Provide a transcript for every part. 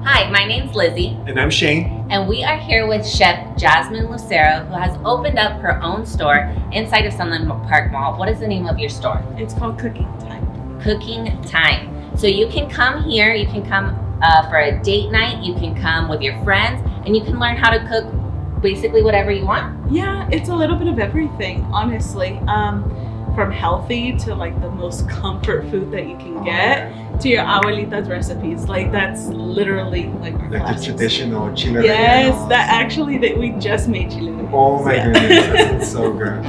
Hi, my name's Lizzie. And I'm Shane. And we are here with Chef Jasmine Lucero, who has opened up her own store inside of Sunland Park Mall. What is the name of your store? It's called Cooking Time. Cooking Time. So you can come here, you can come for a date night, you can come with your friends, and you can learn how to cook basically whatever you want. Yeah, it's a little bit of everything, honestly. From healthy to like the most comfort food that you can get to your abuelita's recipes. Like that's literally like our classics. The traditional chile. Yes, that actually that we just made chile. Oh my goodness, it's so good.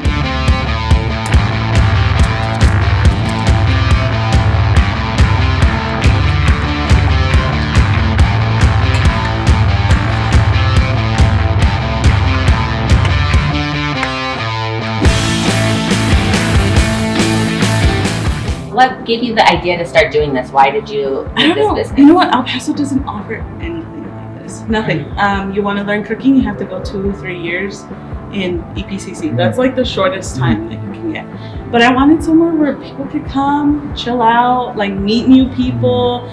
What gave you the idea to start doing this? Why did you make this business? You know what? El Paso doesn't offer anything like this. Nothing. You want to learn cooking, you have to go 2-3 years in EPCC. That's like the shortest time that you can get. But I wanted somewhere where people could come, chill out, like meet new people,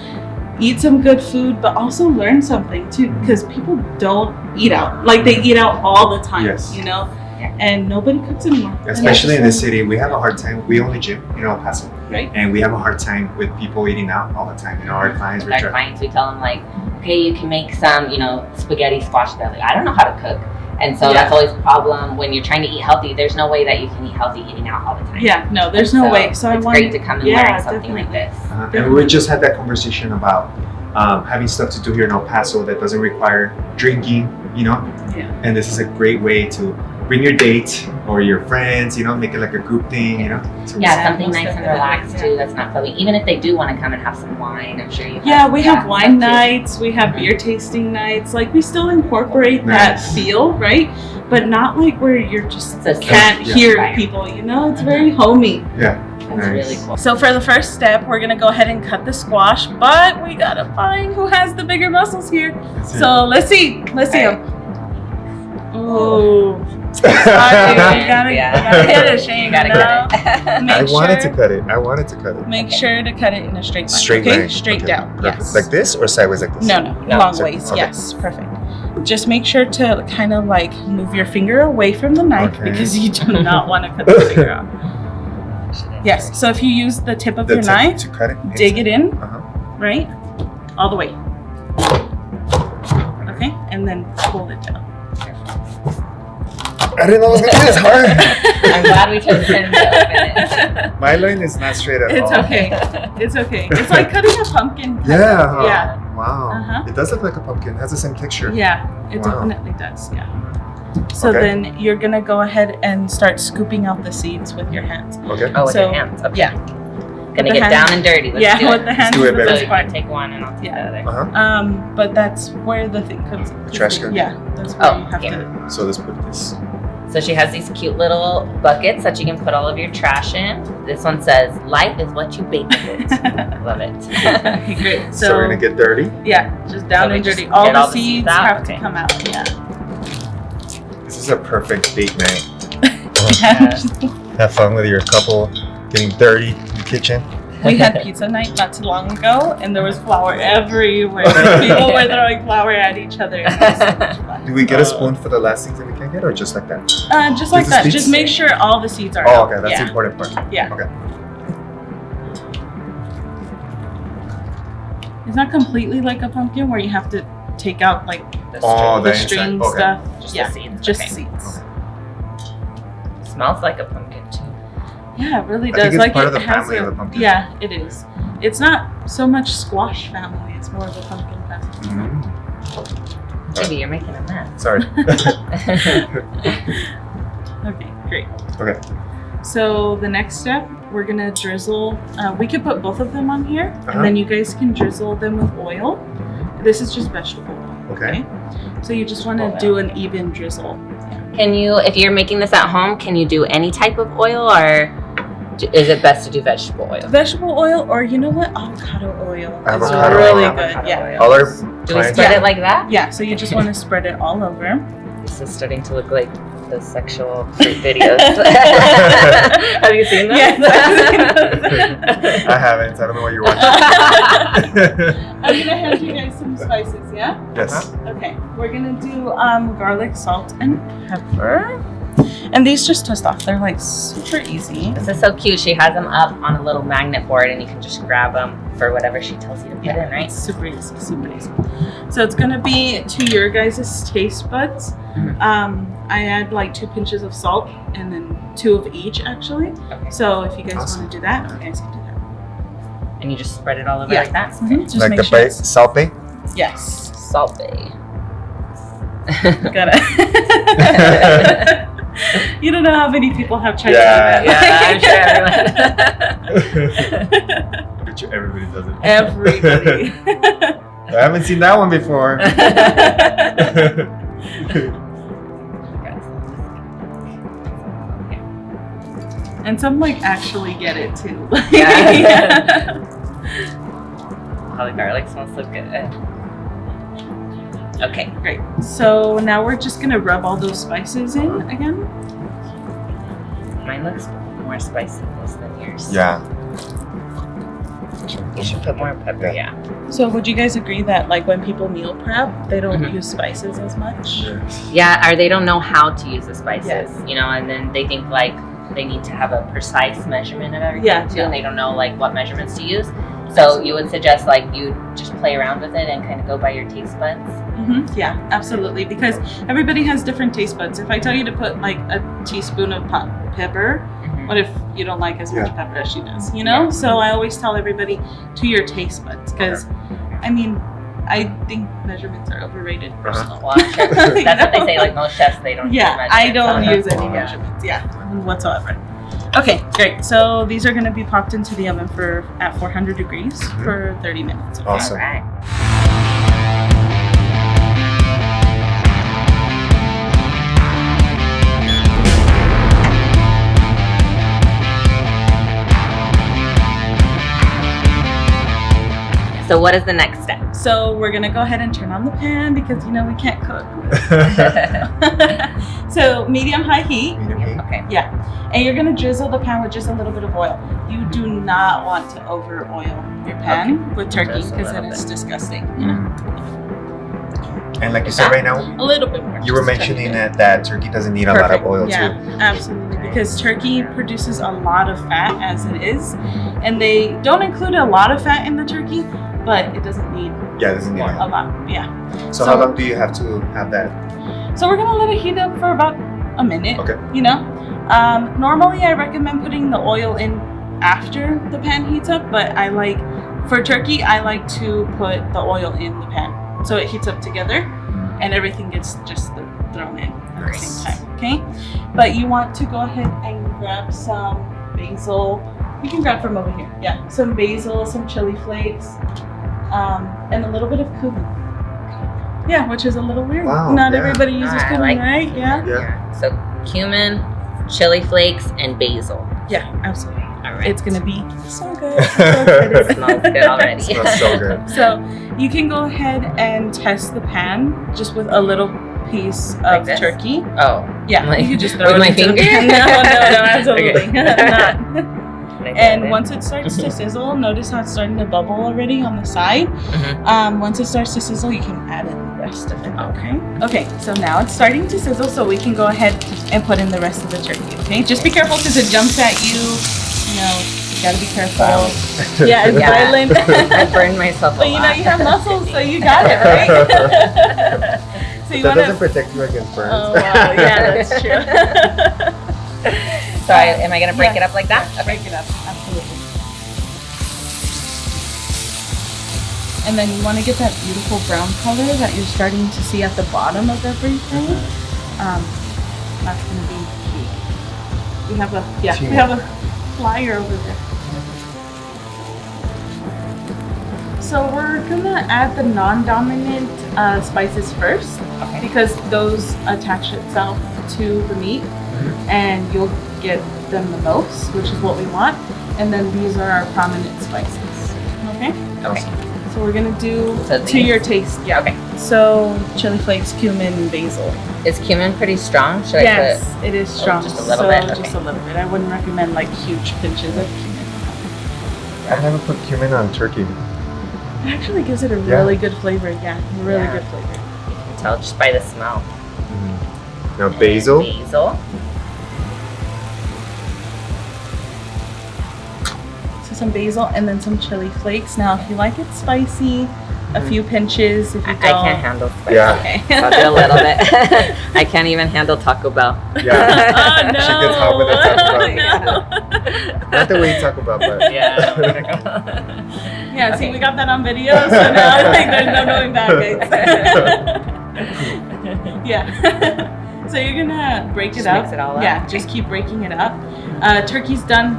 eat some good food, but also learn something too. Because people don't eat out. Like they eat out all the time. Yes. You know? And nobody cooks anymore. Especially in the city, we have a hard time. We own a gym in El Paso, right? And we have a hard time with people eating out all the time. You know, our clients. We tell them like, okay, you can make some, spaghetti squash belly. I don't know how to cook, and so that's always a problem when you're trying to eat healthy. There's no way that you can eat healthy eating out all the time. Yeah, no, there's no way. So it's great to come and learn something like this. And we just had that conversation about having stuff to do here in El Paso that doesn't require drinking. Yeah. And this is a great way to bring your date or your friends, make it like a group thing, something nice and relaxed too. That's not filling. Even if they do want to come and have some wine, I'm sure you have. Yeah, we have wine nights, we have beer tasting nights. Like we still incorporate that feel, right? But not like where you're just can't hear people, It's very homey. Yeah. That's really cool. So for the first step, we're gonna go ahead and cut the squash, but we gotta find who has the bigger muscles here. So let's see them. Oh. You gotta hit it, Shane. You gotta get it. I wanted to cut it. Make sure to cut it in a straight line. Straight line. Straight down. Perfect. Yes. Like this or sideways like this? No. Long ways. Okay. Yes. Perfect. Just make sure to kind of like move your finger away from the knife because you do not want to cut the finger off. Yes. So if you use the tip of your knife to cut it, dig it in, right, all the way. Okay, and then pull it down. I didn't know it was going to be this hard. I'm glad we took the time to open it. My line is not straight at all. It's okay. It's okay. It's like cutting a pumpkin. Yeah. Yeah. Wow. It does look like a pumpkin. It has the same texture. Yeah, it definitely does. Yeah. So then you're going to go ahead and start scooping out the seeds with your hands. Okay. Oh, with your hands. Okay. Yeah. Gonna get down and dirty. Let's do it. With the hands. Let's do it, baby. So you can take one and I'll take the other. But that's where the thing comes in. The trash can? Yeah, that's where you have to. So let's put this. So she has these cute little buckets that you can put all of your trash in. This one says, "Life is what you bake it." Love it. Okay, great. So we're gonna get dirty? Yeah, just down and dirty. All the seeds have to come out. Yeah. This is a perfect date night. Yeah. Have fun with your couple, getting dirty in the kitchen. We had pizza night not too long ago, and there was flour everywhere. People were throwing flour at each other. It was so much fun. Do we get a spoon for the last things that we can get, or just like that? Just like that. Just make sure all the seeds are out. Oh, okay. That's the important part. Yeah. Okay. It's not completely like a pumpkin where you have to take out like the string stuff. Just the seeds. Just the seeds. It smells like a pumpkin too. Yeah, it really does. I think it's like part of the family of the pumpkin. Yeah, it is. It's not so much squash family. It's more of a pumpkin family. Maybe you're making a mess. Sorry. Okay, great. Okay. So the next step, we're gonna drizzle. We could put both of them on here, and then you guys can drizzle them with oil. This is just vegetable oil. Okay. So you just want to do an even drizzle. Can you, if you're making this at home, can you do any type of oil, or is it best to do vegetable oil? Vegetable oil, or you know what, avocado oil. Avocado really oil. good. Yeah. All our do we spread it like that? Yeah. So you just want to spread it all over. This is starting to look like those sexual fruit videos. Have you seen them? Yes. I haven't. I don't know what you're watching. I'm gonna hand you guys some spices, yeah? Yes. Okay, we're gonna do garlic, salt, and pepper. And these just twist off. They're like super easy. This is so cute. She has them up on a little magnet board, and you can just grab them for whatever she tells you to put in, right? It's super easy, super easy. So it's gonna be to your guys' taste buds. I add like 2 pinches of salt and then 2 of each actually. Okay. So if you guys Awesome. want to do that, you guys can do that. And you just spread it all over Yeah. like that? Just Like make the sure base, salt bay? Yes. Salt Bay. Gotta. You don't know how many people have tried Yeah. to do that. I'm sure everyone. I bet you everybody does it. Everybody. I haven't seen that one before. And some like actually get it too. Yeah. Oh, the garlic smells so good. Okay. Great. So now we're just gonna rub all those spices in again. Mine looks more spicy than yours. Yeah. You should put more pepper, yeah. So would you guys agree that like when people meal prep, they don't Mhm. use spices as much? Yeah, or they don't know how to use the spices, Yes. you know, and then they think like they need to have a precise measurement of everything Yeah, too, yeah. and they don't know like what measurements to use. So you would suggest like you just play around with it and kind of go by your taste buds? Yeah, absolutely. Because everybody has different taste buds. If I tell you to put like a teaspoon of pepper, what if you don't like as much Yeah. pepper as she does? You know. Yeah. So I always tell everybody to your taste buds because, I mean, I think measurements are overrated. Personally. Well, I'm sure that's what they say. Like most chefs, they don't. Yeah, use I don't measurements. use any Yeah. measurements. Yeah, whatsoever. Okay, great. So these are going to be popped into the oven at 400 degrees for 30 minutes. Okay? Awesome. All right. So what is the next step? So we're gonna go ahead and turn on the pan because you know we can't cook. So medium-high heat. Medium heat. Okay. Yeah, and you're gonna drizzle the pan with just a little bit of oil. You do not want to over oil your pan with turkey Just a because then little it's bit. disgusting. You know? And like you said right now, A little bit more. you were just a tiny mentioning bit. that turkey doesn't need a lot of Perfect. oil Yeah, too. absolutely. Because turkey produces a lot of fat as it is, and they don't include a lot of fat in the turkey, but it doesn't need Yeah, it doesn't need a oil. lot. Yeah. So how long do you have to have that? So we're gonna let it heat up for about a minute. Okay. You know, normally I recommend putting the oil in after the pan heats up, but for turkey I like to put the oil in the pan so it heats up together and everything gets just thrown in at the Nice. same time. Okay, but you want to go ahead and grab some basil. You can grab from over here. Yeah, some basil, some chili flakes, and a little bit of cumin. Yeah, which is a little weird. Wow, Not yeah. everybody uses I cumin, like right? Yeah. Yeah. So cumin, chili flakes, and basil. Yeah, absolutely. All right. It's gonna be so good. It smells good already. Smells so good. So you can go ahead and test the pan just with a little piece Like of this? turkey. Oh. Yeah, Like, you could just with throw it my into the finger? pan. No, absolutely Okay. not. Can I put And it in? once it starts to sizzle, notice how it's starting to bubble already on the side. Once it starts to sizzle, you can add in the rest of it. Okay. Okay. So now it's starting to sizzle, so we can go ahead and put in the rest of the turkey. Okay. Just be careful because it jumps at you. You know, you gotta be careful. Yeah, it's Yeah. violent. I burned myself a But you know, lot. you have muscles, so you got it, right? So you That wanna. doesn't protect you against burns. Oh wow, yeah, that's true. So am I gonna break it up like that? Break it up, absolutely. And then you want to get that beautiful brown color that you're starting to see at the bottom of everything. That's gonna be key. We have a we have a flyer over there. So we're gonna add the non-dominant spices first, because those attach itself to the meat, and you'll get them the most, which is what we want. And then these are our prominent spices. Okay. Awesome. So So we're gonna do So to these? your taste. Yeah. Okay. So chili flakes, cumin, and basil. Is cumin pretty strong? Should Yes, I it is strong. just a little so bit? Just Okay. a little bit. I wouldn't recommend like huge pinches of cumin. I've never put cumin on turkey. It actually gives it a really good flavor. Yeah, really Yeah. good flavor. put? You can tell just by the smell. Now And basil. Basil. So some basil and then some chili flakes. Now, if you like it spicy, a few pinches. If you don't, I can't handle spicy. Yeah. Okay. So I'll do a little bit. I can't even handle Taco Bell. Yeah. Oh no! She gets hot with that Taco Bell. Yeah. Not the way you talk about, but Yeah. Yeah, see, Okay. we got that on video, so now like, there's no going back, guys. Yeah. So you're gonna break Just it up. mix it all up? Yeah, just keep breaking it up. Turkey's done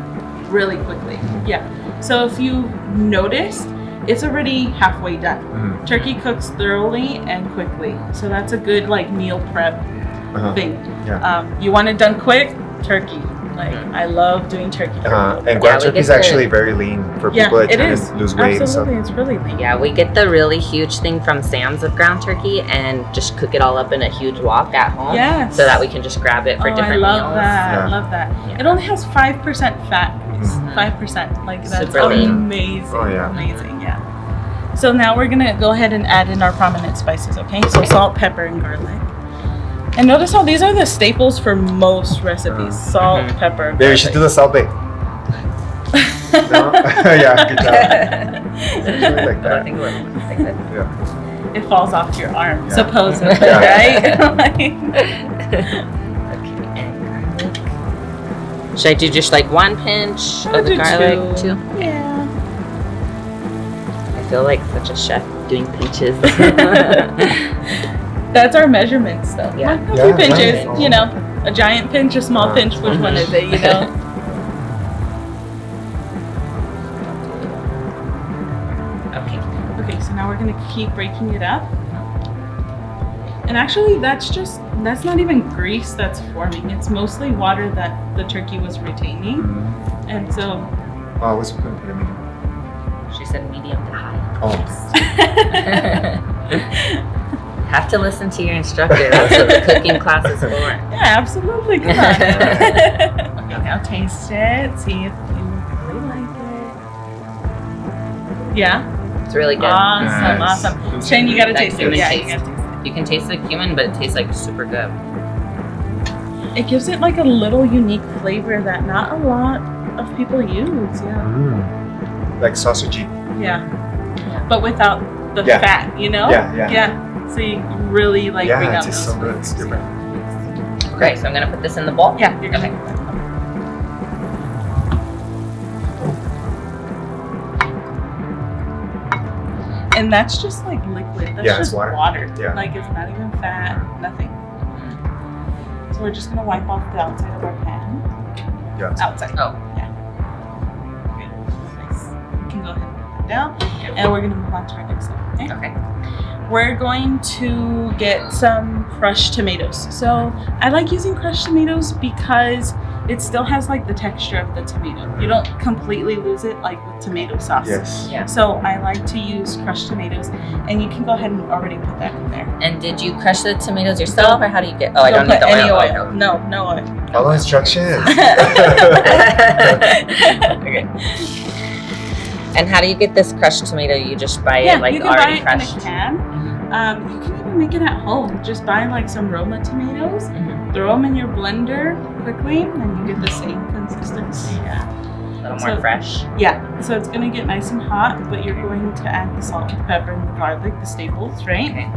really quickly. Yeah. So if you noticed, it's already halfway done. Mhm. Turkey cooks thoroughly and quickly, so that's a good like meal prep Uh-huh. thing. Yeah. You want it done quick? Turkey. Like I love doing turkey. And Yeah, ground we turkey get is the- actually very lean for Yeah, people that it trying is. to lose weight and stuff. Absolutely, it's really lean. Yeah, we get the really huge thing from Sam's of ground turkey and just cook it all up in a huge wok at home. Yes. So that we can just grab it for different I love meals. that. Yeah. I love that. Yeah. It only has 5% fat. Mhm. 5%. Like that's Super lean. amazing. Oh, yeah. Amazing. Yeah. So now we're gonna go ahead and add in our prominent spices. Okay. So salt, pepper, and garlic. And notice how these are the staples for most recipes: salt, Mhm. pepper. Yeah, you should do the salt bake. No? Yeah, good job. Something like I that. think we're like that. Yeah. It falls off your arm, Yeah. supposedly, Yeah. right? Like- Okay, and garlic. Should I do just like one pinch I'll of the do garlic? two. Two? Yeah. I feel like such a chef doing pinches. That's our measurements, though. Yeah. Like, a Yeah, few pinches, right. you know, a giant pinch, a small pinch. Which one is it? You know. Okay. Okay, so now we're gonna keep breaking it up. And actually, that's not even grease that's forming. It's mostly water that the turkey was retaining. Mhm. And so, Oh, what's we gonna put in? She said medium to high. Oh. Have to listen to your instructor. That's what the cooking class is for. yeah, absolutely. Come on. Okay, now taste it. See if you really like it. Yeah. It's really good. Awesome, Nice. awesome. Shane, you gotta That taste it. cumin Yeah, taste. you gotta taste it. You can taste the cumin, but it tastes like super good. It gives it like a little unique flavor that not a lot of people use. Yeah. Mm. Like sausagey. Yeah. But without the Yeah. fat, you know? Yeah, yeah. Yeah. So you really like bring Yeah, out it tastes those so good. It's flavors. different. Okay, so I'm gonna put this in the bowl. Yeah, you're gonna. Okay. And that's just like liquid. That's Yeah, it's just water. Yeah. Like it's not even fat, nothing. So we're just gonna wipe off the outside of our pan. Yeah. Outside. Oh. Yeah. Okay. Nice. You can go ahead and put that down. And we're gonna move on to our next step. Okay. Okay. We're going to get some crushed tomatoes. So I like using crushed tomatoes because it still has like the texture of the tomato. You don't completely lose it like with tomato sauce. Yes. Yeah. So I like to use crushed tomatoes, and you can go ahead and already put that in there. And did you crush the tomatoes yourself, or how do you get? Oh, I don't put need the any oil. oil. Okay. No, no oil. Follow instructions. Okay. And how do you get this crushed tomato? You just buy Yeah, it like you can already buy it crushed. in a can. You can even make it at home. Just buy like some Roma tomatoes, Mhm. throw them in your blender quickly, and you get the same consistency. Yeah. A little more So- fresh. Yeah, so it's gonna get nice and hot, but you're going to add the salt, the pepper, and the garlic, the staples, right? Okay.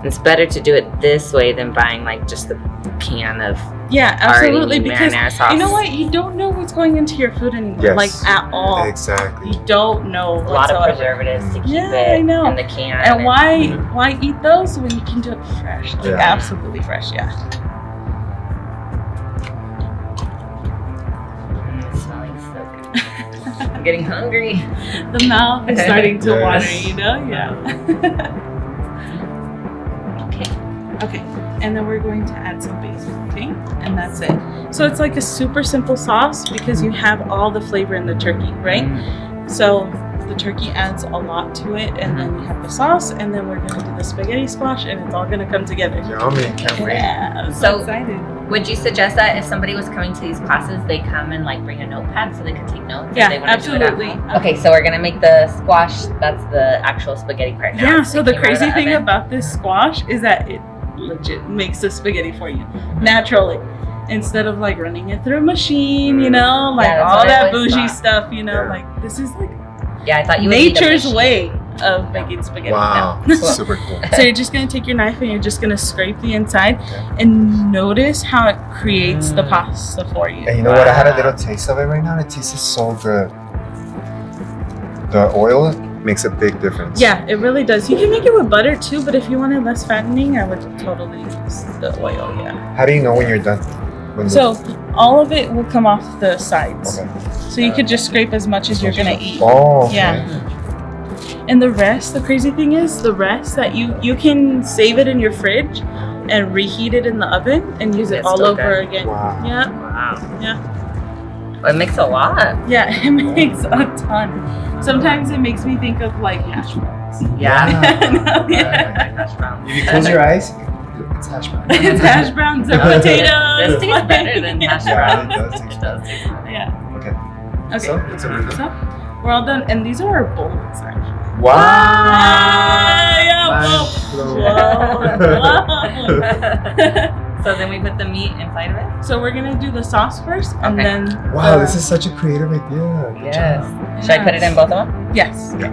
It's better to do it this way than buying like just the can of Yeah, absolutely. already Because marinara sauce. you know what? You don't know what's going into your food anymore, Yes. like at all. Exactly. You don't know A lot of whatsoever. preservatives to keep Yeah, it I know. in the can. And why eat those when you can do it fresh? Like Yeah. absolutely fresh, yeah. It's smelling so good. I'm getting hungry. The mouth is starting to Yes. water, you know? Yeah. Okay. Okay, and then we're going to add some basil, okay? And that's it. So it's like a super simple sauce because you have all the flavor in the turkey, right? So the turkey adds a lot to it, and then we have the sauce, and then we're gonna do the spaghetti squash, and it's all gonna come together. Yummy, can't wait. Yeah, I'm So- so excited. Would you suggest that if somebody was coming to these classes, they come and like bring a notepad so they could take notes? Yeah, if they wanna do it at absolutely. home? Okay, so we're gonna make the squash. That's the actual spaghetti part now. Yeah, so It the came out of crazy thing oven. about this squash is that it legit makes the spaghetti for you naturally. Instead of like running it through a machine, you know, like that's all what I that always bougie thought. stuff, you know, Yeah. like this is like Yeah, I thought you would need a nature's machine. way of making spaghetti. Wow, No. super cool. So you're just gonna take your knife and you're just gonna scrape the inside Okay. and notice how it creates the pasta for you. And you know what? I had a little taste of it right now. It tastes so good. The oil makes a big difference. Yeah, it really does. You can make it with butter too, but if you wanted less fattening, I would totally use the oil. Yeah. How do you know when you're done? When So all of it will come off the sides. Okay. So you could just scrape as much as you're gonna eat. Oh, okay. Yeah. And the rest, the crazy thing is, the rest that you can save it in your fridge and reheat it in the oven and use it It's all still over good. again. Wow. Yeah, Wow. yeah, It makes a lot. yeah. It makes a ton. Sometimes it makes me think of like hash browns. Yeah. Wow. Yeah. If you close your eyes, it's hash brown. It's hash browns or potatoes. This tastes better than hash Yeah, browns. it does taste better. Yeah. Okay. Okay. So, it's over. So we're all done, and these are our bowls actually. Wow. Yeah, Nice. whoa. So then we put the meat inside of it? So we're gonna do the sauce first, and Okay. then Wow, this is such a creative idea. Good Yes. job. Should I put it in both of them? yes. Yeah.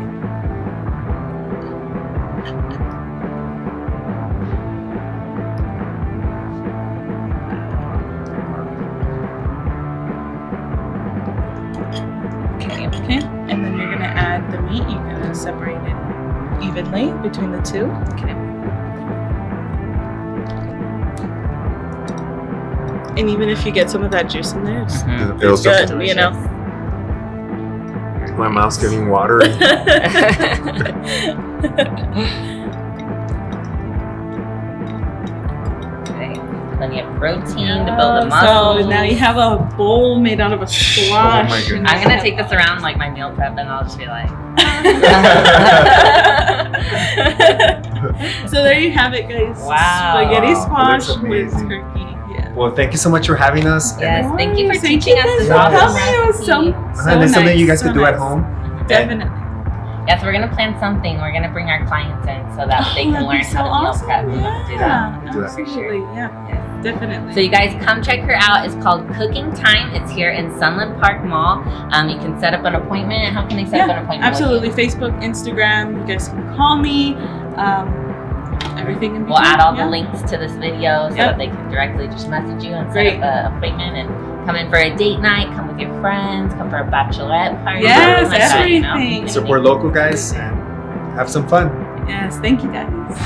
Okay. Okay, and then you're gonna add the meat. You're gonna separate it evenly between the two. Okay. And even if you get some of that juice in there, it's Mhm. It feels so good, good. you know. My mouth's getting watery. Okay. Plenty of protein to build the So muscles. now you have a bowl made out of a squash. Oh my goodness. I'm gonna take this around like my meal prep, and I'll just be like, So there you have it, guys. Wow. Spaghetti Wow, squash that with looks amazing. turkey. Yeah. Well, thank you so much for having us. yes, thank you for Thank teaching us guys this for awesome coming. It was recipe. so And it's something you guys so can do at nice. home. Definitely. Yes, we're gonna plan something. We're gonna bring our clients in so that they can That'd be learn so how to meal awesome. prep. Do that. Yeah, Do that. absolutely. Yeah, Yes. definitely. So you guys come check her out. It's called Cooking Time. It's here in Sunland Park Mall. You can set up an appointment. How can they set up an appointment? with you? Absolutely. Facebook, Instagram. You guys can call me. Everything in between. We'll add all yeah. the links to this video so Yep. that they can directly just message you and set Great. up an appointment and come in for a date night, come with your friends, come for a bachelorette party. Yes, something like that, you know? everything. Support local guys and have some fun. Yes, thank you guys.